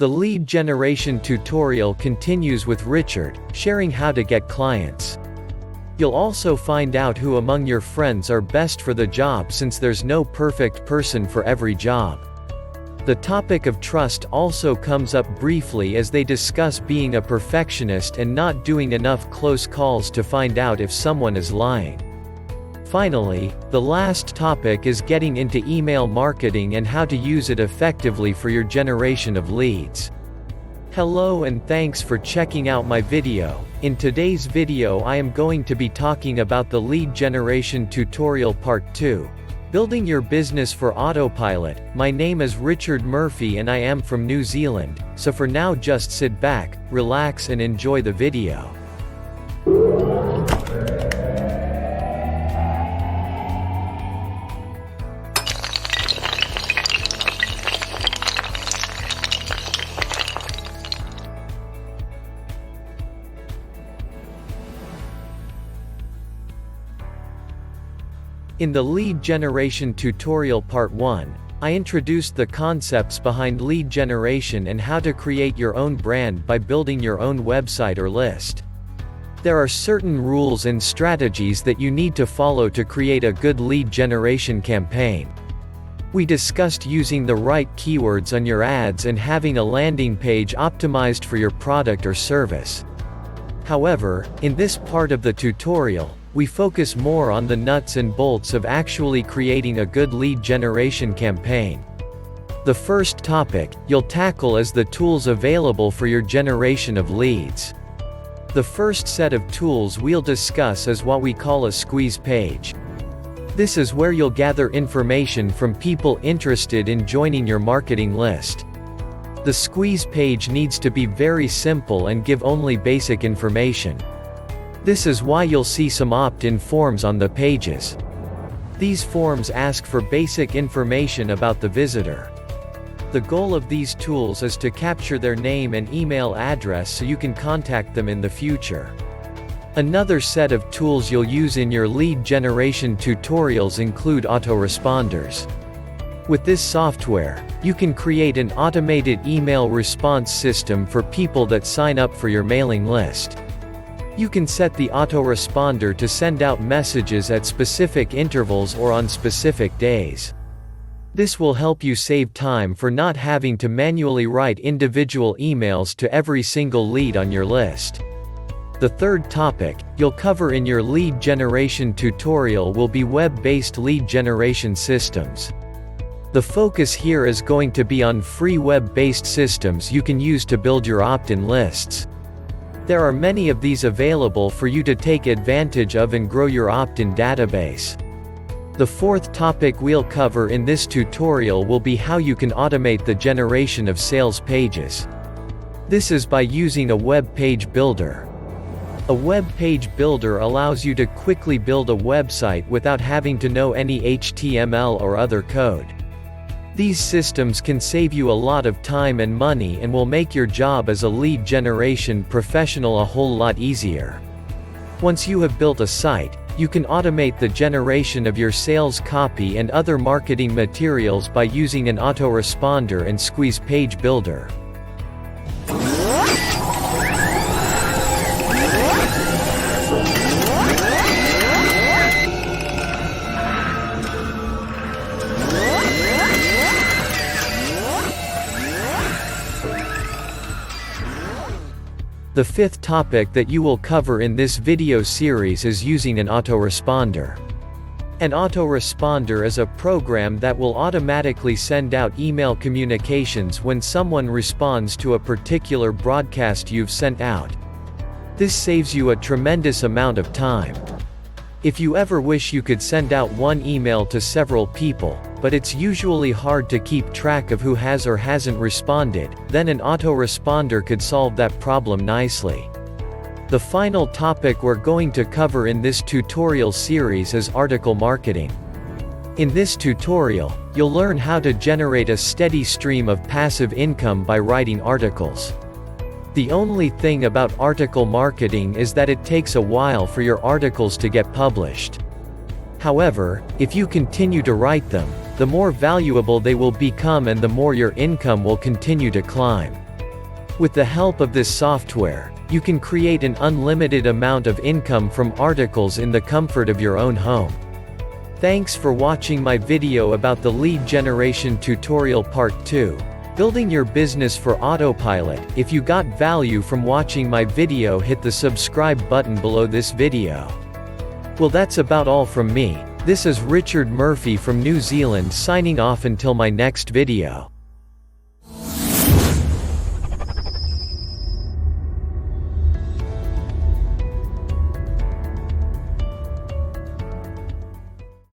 The lead generation tutorial continues with Richard, sharing how to get clients. You'll also find out who among your friends are best for the job, since there's no perfect person for every job. The topic of trust also comes up briefly as they discuss being a perfectionist and not doing enough close calls to find out if someone is lying. Finally, the last topic is getting into email marketing and how to use it effectively for your generation of leads. Hello and thanks for checking out my video. In today's video I am going to be talking about the lead generation tutorial part 2. Building your business for autopilot. My name is Richard Murphy and I am from New Zealand, so for now just sit back, relax and enjoy the video. In the lead generation tutorial part 1, I introduced the concepts behind lead generation and how to create your own brand by building your own website or list. There are certain rules and strategies that you need to follow to create a good lead generation campaign. We discussed using the right keywords on your ads and having a landing page optimized for your product or service. However, in this part of the tutorial, we focus more on the nuts and bolts of actually creating a good lead generation campaign. The first topic you'll tackle is the tools available for your generation of leads. The first set of tools we'll discuss is what we call a squeeze page. This is where you'll gather information from people interested in joining your marketing list. The squeeze page needs to be very simple and give only basic information. This is why you'll see some opt-in forms on the pages. These forms ask for basic information about the visitor. The goal of these tools is to capture their name and email address so you can contact them in the future. Another set of tools you'll use in your lead generation tutorials include Autoresponders. With this software, you can create an automated email response system for people that sign up for your mailing list. You can set the autoresponder to send out messages at specific intervals or on specific days. This will help you save time for not having to manually write individual emails to every single lead on your list. The third topic you'll cover in your lead generation tutorial will be web-based lead generation systems. The focus here is going to be on free web-based systems you can use to build your opt-in lists. There are many of these available for you to take advantage of and grow your opt-in database. The fourth topic we'll cover in this tutorial will be how you can automate the generation of sales pages. This is by using a web page builder. A web page builder allows you to quickly build a website without having to know any HTML or other code. These systems can save you a lot of time and money and will make your job as a lead generation professional a whole lot easier. Once you have built a site, you can automate the generation of your sales copy and other marketing materials by using an autoresponder and squeeze page builder. The fifth topic that you will cover in this video series is using an autoresponder. An autoresponder is a program that will automatically send out email communications when someone responds to a particular broadcast you've sent out. This saves you a tremendous amount of time. If you ever wish you could send out one email to several people, but it's usually hard to keep track of who has or hasn't responded, then an autoresponder could solve that problem nicely. The final topic we're going to cover in this tutorial series is article marketing. In this tutorial, you'll learn how to generate a steady stream of passive income by writing articles. The only thing about article marketing is that it takes a while for your articles to get published. However, if you continue to write them, the more valuable they will become and the more your income will continue to climb. With the help of this software, you can create an unlimited amount of income from articles in the comfort of your own home. Thanks for watching my video about the lead generation tutorial part 2. Building your business for autopilot. If you got value from watching my video, hit the subscribe button below this video. Well, that's about all from me. This is Richard Murphy from New Zealand signing off until my next video.